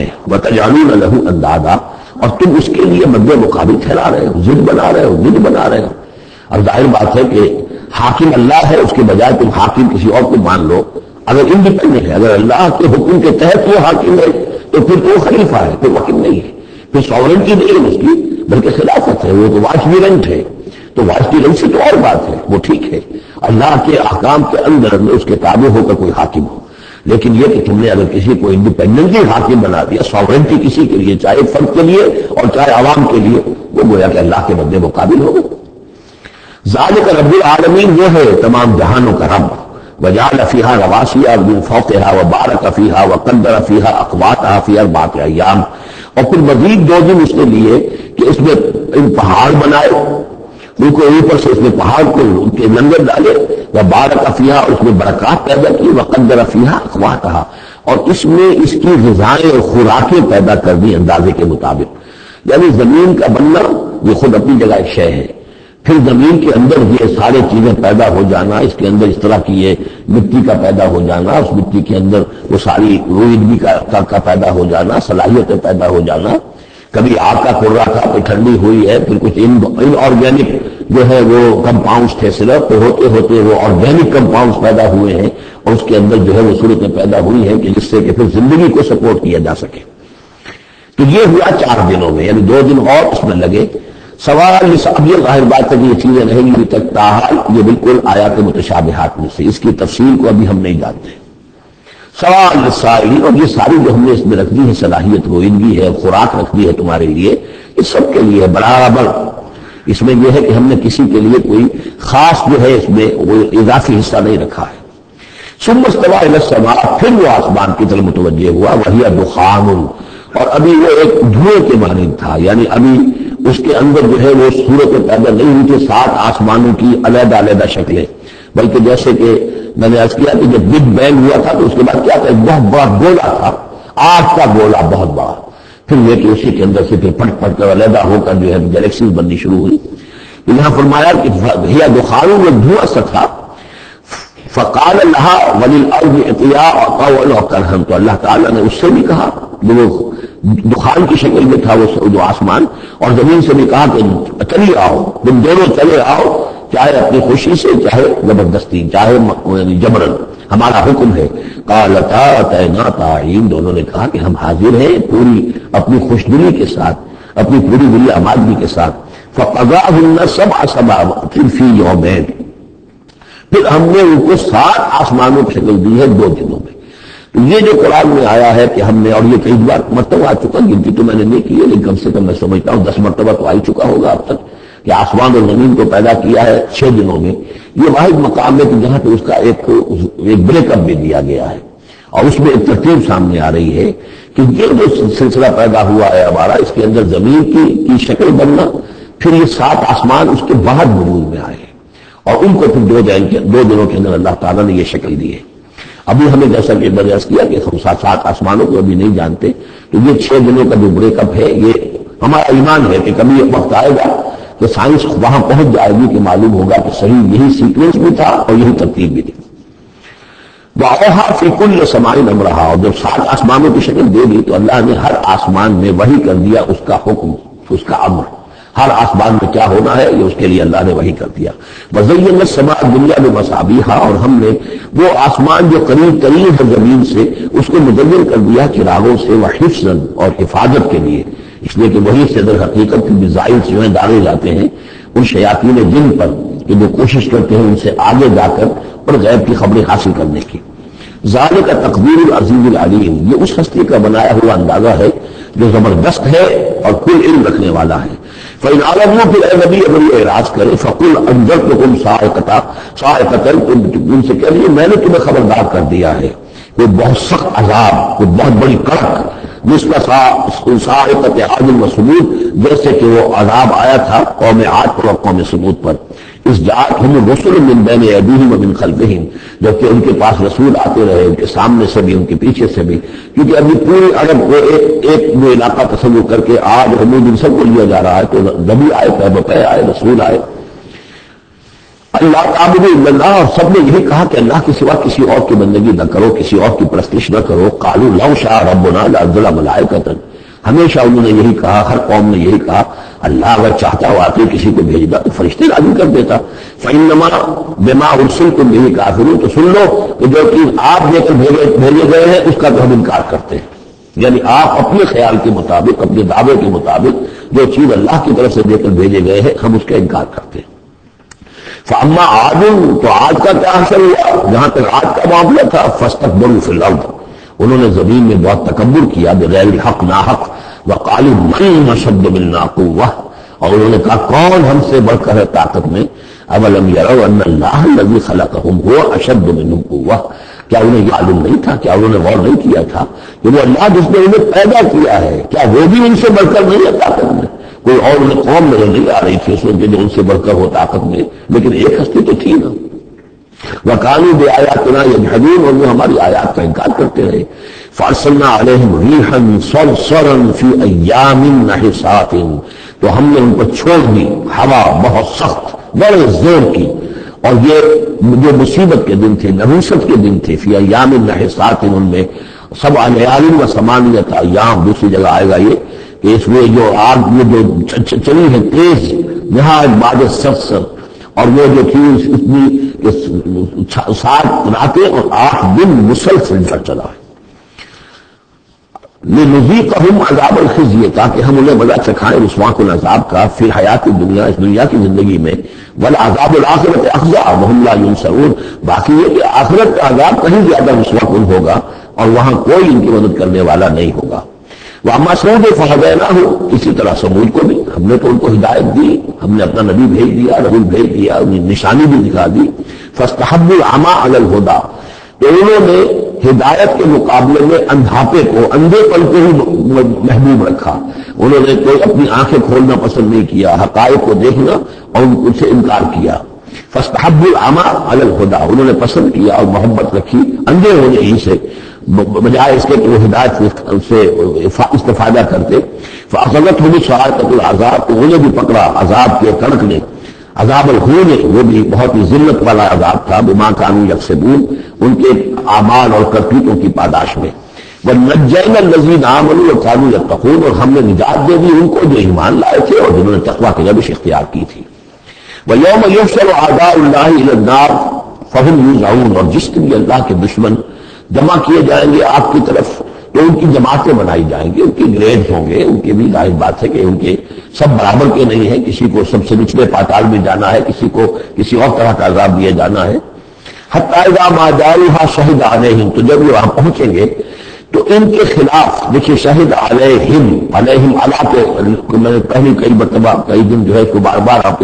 ہیں وَتَجْعَلُونَ لَهُ أَندَادًا، اور تم اس کے لیے مد مقابل ٹھہرا رہے ہو، ضد بنا رہے ہو، ند بنا رہے ہو۔ اور ظاہر بات ہے کہ حاکم اللہ ہے، اس کے بجائے تم حاکم کسی اور کو مان لو۔ اگر انڈیپینڈنٹ ہے، اگر اللہ کے حکم کے تحت وہ حاکم ہے تو پھر تو خلیفہ ہے، پھر حاکم نہیں ہے، پھر سوورنٹی نہیں ہے اس کی بلکہ خلافت ہے، وہ تو وائسریگنٹ ہے۔ تو وائسریگنٹ سے تو اور بات ہے، وہ ٹھیک ہے اللہ کے احکام کے اندر اس کے تابع ہو کر کوئی حاکم ہو، لیکن یہ کہ تم نے اگر کسی کو انڈیپینڈنٹلی حاکم بنا دیا، سوورنٹی کسی کے لیے، چاہے فرد کے لیے اور چاہے عوام کے لیے، وہ گویا کہ اللہ کے مد مقابل ہو گئے۔ ذالک رب العالمین، وہ ہے تمام جہانوں کا رب۔ وجعل فیہا رواسیٰ من فوقہا وبارک فیہا وقدر فیہا اقواتہا فی 4 ایام، اور پھر مزید 2 دن اس نے لیے کہ اس میں پہاڑ بنائے، ان کو اوپر سے اس نے پہاڑ کو ان کے لنگر ڈالے، وبارک فیہا، اس میں برکات پیدا کی، وقدر فیہا اقواتہا، اور اس میں اس کی غذائیں اور خوراکیں پیدا کر دی اندازے کے مطابق۔ یعنی زمین کا بننا یہ خود اپنی جگہ ایک شے ہے، پھر زمین کے اندر یہ سارے چیزیں پیدا ہو جانا، اس کے اندر اس طرح کی یہ مٹی کا پیدا ہو جانا، اس مٹی کے اندر وہ ساری روئیدگی کا پیدا ہو جانا، صلاحیتیں پیدا ہو جانا، کبھی آگ کا کرا تھا، کوئی ٹھنڈی ہوئی ہے، پھر کچھ ان آرگینک جو ہے وہ کمپاؤنڈز تھے صرف، تو ہوتے ہوتے وہ آرگینک کمپاؤنڈز پیدا ہوئے ہیں، اور اس کے اندر جو ہے وہ صورتیں پیدا ہوئی ہیں کہ جس سے کہ پھر زندگی کو سپورٹ کیا جا سکے۔ تو یہ ہوا 4 دنوں میں، یعنی 2 دن اور اس میں لگے۔ سوال اب یہ ظاہر بات ہے کہ یہ چیزیں رہیں گی ابھی تک، تاحال یہ بالکل آیات متشابہات میں سے، اس کی تفصیل کو ابھی ہم نہیں جانتے۔ سوال للسائلین، اور یہ ساری جو ہم نے اس میں رکھ دی ہے صلاحیت، روئندگی ہے، خوراک رکھ دی ہے تمہارے لیے، اس سب کے لیے برابر۔ اس میں یہ ہے کہ ہم نے کسی کے لیے کوئی خاص جو ہے اس میں وہ اضافی حصہ نہیں رکھا ہے۔ ثم استوى الى السماء، پھر وہ آسمان کی طرف متوجہ ہوا، وہی دخان، اور ابھی وہ ایک دھوئے کے مانند تھا، یعنی ابھی اس کے اندر جو ہے وہ صورتیں پیدا نہیں ہوئی تھی 7 آسمانوں کی علیحدہ علیحدہ شکلیں، بلکہ جیسے کہ میں نے عرض کیا کہ جب بگ بینگ ہوا تھا تو اس کے بعد کیا تھا، ایک بہت بڑا گولا تھا، آگ کا گولا بہت بڑا، پھر یہ کہ اسی کے اندر سے پھر پھٹ پھٹ کر علیحدہ ہو کر جو ہے گلیکسیز بننی شروع ہوئی۔ تو یہاں فرمایا کہ ہی دخان، وہ دھواں سا تھا، فقال لها وللارض ائتيا قولا وكرها، تو اللہ تعالیٰ نے اس سے بھی کہا، وہ دخان کی شکل میں تھا وہ جو آسمان، اور زمین سے بھی کہا کہ چلی آؤ، تم دونوں چلے آؤ، چاہے اپنی خوشی سے، چاہے زبردستی، چاہے جبرن، ہمارا حکم ہے۔ قالتا اتینا طاعین، دونوں نے کہا کہ ہم حاضر ہیں پوری اپنی خوشدلی کے ساتھ، اپنی پوری دلی آمادگی کے ساتھ۔ فقضاهن 7 سماوات فی یومین، پھر ہم نے ان کو 7 آسمانوں کی شکل دی ہے 2 دنوں میں۔ تو یہ جو قرآن میں آیا ہے کہ ہم نے، اور یہ کئی بار مرتبہ آ چکا، گنتی تو میں نے نہیں کی ہے لیکن کم سے کم میں سمجھتا ہوں 10 مرتبہ تو آ ہی چکا ہوگا اب تک، کہ آسمان اور زمین کو پیدا کیا ہے 6 دنوں میں۔ یہ واحد مقام ہے کہ جہاں پہ اس کا ایک بریک اپ بھی دیا گیا ہے، اور اس میں ایک ترتیب سامنے آ رہی ہے کہ یہ جو سلسلہ پیدا ہوا ہے ہمارا، اس کے اندر زمین کی شکل بننا، پھر یہ 7 آسمان اس کے بعد وجود میں آئے، اور ان کو پھر 2 دنوں کے اندر اللہ تعالیٰ نے یہ شکل دی ہے۔ ابھی ہمیں جیسا کہ برداشت کیا کہ ہم 7 آسمانوں کو ابھی نہیں جانتے، تو یہ 6 دنوں کا جو بریک اپ ہے، یہ ہمارا ایمان ہے کہ کبھی ایک وقت آئے گا کہ سائنس وہاں پہنچ جائے گی کہ معلوم ہوگا کہ صحیح یہی سیکوینس بھی تھا اور یہی ترتیب بھی تھی۔ وَأَوْحَىٰ فِي كُلِّ سَمَاءٍ أَمْرَهَا، اور جب 7 آسمانوں کی شکل دے دی تو اللہ نے ہر آسمان میں وحی کر دیا اس کا حکم، اس کا امر، ہر آسمان میں کیا ہونا ہے یہ اس کے لیے اللہ نے وحی کر دیا۔ وَزَيَّنَّا السَّمَاءَ الدُّنْيَا بِمَصَابِيحَ، اور ہم نے وہ آسمان جو قریب ترین ہے زمین سے اس کو مزین کر دیا چراغوں سے، وحفظاً، اور حفاظت کے لیے، اس لیے کہ وہی سے در حقیقت کی میزائل جو ہیں داغے جاتے ہیں ان شیاطین جن پر کہ جو کوشش کرتے ہیں ان سے آگے جا کر اور غیب کی خبریں حاصل کرنے کی۔ ذالک تقدیر العزیز العلیم، یہ اس ہستی کا بنایا ہوا اندازہ ہے جو زبردست ہے اور کل علم رکھنے والا ہے۔ فَإِنْ عَلَمُوا، پھر اے نبی اگر یہ اعراض کرے، فَقُلْ أَنذَرْتُكُمْ صَاعِقَةً، ان سے کہہ دیے میں نے تمہیں خبردار کر دیا ہے وہ بہت سخت عذاب، وہ بہت بڑی کڑک، جس کا صاعقۃ عاد و ثمود، جیسے کہ وہ عذاب آیا تھا قوم عاد پر اور قوم ثمود پر۔ اس جاءتہم الرسل من بین ایدیہم ومن خلفہم، جبکہ ان کے پاس رسول آتے رہے، ان کے سامنے سے بھی ان کے پیچھے سے بھی، کیونکہ ابھی پوری عرب کو ایک جو علاقہ تصور کر کے عاد ثمود ان سب کو لیا جا رہا ہے، تو نبی آئے، پیغمبر آئے، رسول آئے۔ اللہ تعبدوا الا اللہ، اور سب نے یہی کہا کہ اللہ کے سوا کسی اور کی بندگی نہ کرو، کسی اور کی پرستش نہ کرو. قالوا لو شاء ربنا لانزل ملائکۃ، ہمیشہ انہوں نے یہی کہا، ہر قوم نے یہی کہا اللہ اگر چاہتا واقعی کسی کو بھیجنا تو فرشتے نازل کر دیتا. فانما بما ارسلتم به کافرون، تو سن لو کہ جو چیز آپ دے کر بھیجے گئے ہیں اس کا تو ہم انکار کرتے ہیں. یعنی آپ اپنے خیال کے مطابق، اپنے دعوے کے مطابق جو چیز اللہ کی طرف سے دے کر بھیجے گئے ہیں ہم اس کا انکار کرتے ہیں. فاما عاد، تو آج کا کیا حاصل ہوا؟ جہاں تک آج کا معاملہ تھا فاستكبروا فی الارض، انہوں نے زمین میں بہت تکبر کیا بغیر الحق، ناحق. وقالوا من اشد منا قوة، اور انہوں نے کہا کون ہم سے بڑھ کر ہے طاقت میں. اولم يروا ان اللہ الذی خلقهم هو اشد منهم قوة، کیا انہیں معلوم نہیں تھا، کیا انہوں نے غور نہیں کیا تھا کہ وہ اللہ جس نے انہیں پیدا کیا ہے کیا وہ بھی ان سے بڑھ کر نہیں ہے طاقت میں؟ کوئی اور انہیں قوم نظر نہیں آ رہی تھی اس میں جو ان سے بڑھ کر ہو طاقت میں، لیکن ایک ہستی تو تھی نا. وَكَانُوا بِآيَاتِنَا يَجْحَدُونَ، اور وہ ہماری آیات کا انکار کرتے رہے. فَأَرْسَلْنَا عَلَيْهِمْ رِيحًا صَرْصَرًا فِي أَيَّامٍ نَحِسَاتٍ، تو ہم نے ان کو چھوڑ دی ہوا بہت سخت بڑے زور کی. اور یہ جو مصیبت کے دن تھے، نحوست کے دن تھے، فی ایام نحسات، ان میں 7 لیال و 8 ایام. دوسری جگہ آئے گا یہ کہ اس میں جو آگ میں جو چلی ہے تیز نہایت باد سرسر، اور وہ جو تھی اتنی 7 راتیں اور 8 دن مسلسل چلا ہے. لنذیقہم عذاب الخزی، تاکہ ہم انہیں مزہ چکھائیں رسوا کن عذاب کا، فی حیات دنیا، اس دنیا کی زندگی میں. والعذاب الآخرۃ اخزی وہم لا ینصرون، باقی یہ کہ آخرت کا عذاب کہیں زیادہ رسوا کن ہوگا اور وہاں کوئی ان کی مدد کرنے والا نہیں ہوگا. وَأَمَّا ثَمُودَ فَهَدَيْنَاهُمْ، اسی طرح سمود کو بھی ہم نے تو ان کو ہدایت دی، ہم نے اپنا نبی بھیج دیا، رسول بھیج دیا، انہیں نشانی بھی دکھا دی. فَاسْتَحَبُّوا الْعَمَىٰ عَلَى الْهُدَىٰ، تو انہوں نے ہدایت کے مقابلے میں اندھاپے کو، اندھے پن کو ہی محبوب رکھا. انہوں نے کوئی اپنی آنکھیں کھولنا پسند نہیں کیا، حقائق کو دیکھنا اور ان سے انکار کیا. فاستحبوا العمى على الهدى، انہوں نے پسند کیا اور محبت رکھی اندھے ہونے ہی سے، بجائے اس کے کہ وہ ہدایت سے استفادہ کرتے. فاخذتهم صاعقة العذاب، تو انہیں بھی پکڑا عذاب کے کڑک نے. عذاب الخون، وہ بھی بہت ہی ذلت والا عذاب تھا، بما كانوا يكسبون، ان کے اعمال اور کرتوتوں کی پاداش میں. وَنَجَّيْنَا الَّذِينَ آمَنُوا وَكَانُوا يَتَّقُونَ، اور ہم نے نجات دے دی ان کو جو ایمان لائے تھے اور جنہوں نے تقویٰ کی روش اختیار کی تھی. وَيَوْمَ يُحْشَرُ أَعْدَاءُ اللَّهِ إِلَى النَّارِ فَهُمْ يُوزَعُونَ، اور جس دن اللہ کے دشمن جمع کیے جائیں گے آگ کی طرف تو ان کی جماعتیں بنائی جائیں گی، ان کے گریڈ ہوں گے، ان کے بھی ظاہر بات ہے کہ ان کے سب برابر کے نہیں ہیں، کسی کو سب سے نچلے پاتال میں جانا ہے، کسی کو کسی اور طرح کا عذاب دیا جانا ہے. حتی اذا ما جاؤها شہد علیہم، تو جب وہ وہاں پہنچیں گے تو ان کے خلاف دیکھیے شہد علیہم، علیہم علی کے میں نے پہلی کئی مرتبہ کئی دن جو ہے اس کو بار بار آپ کے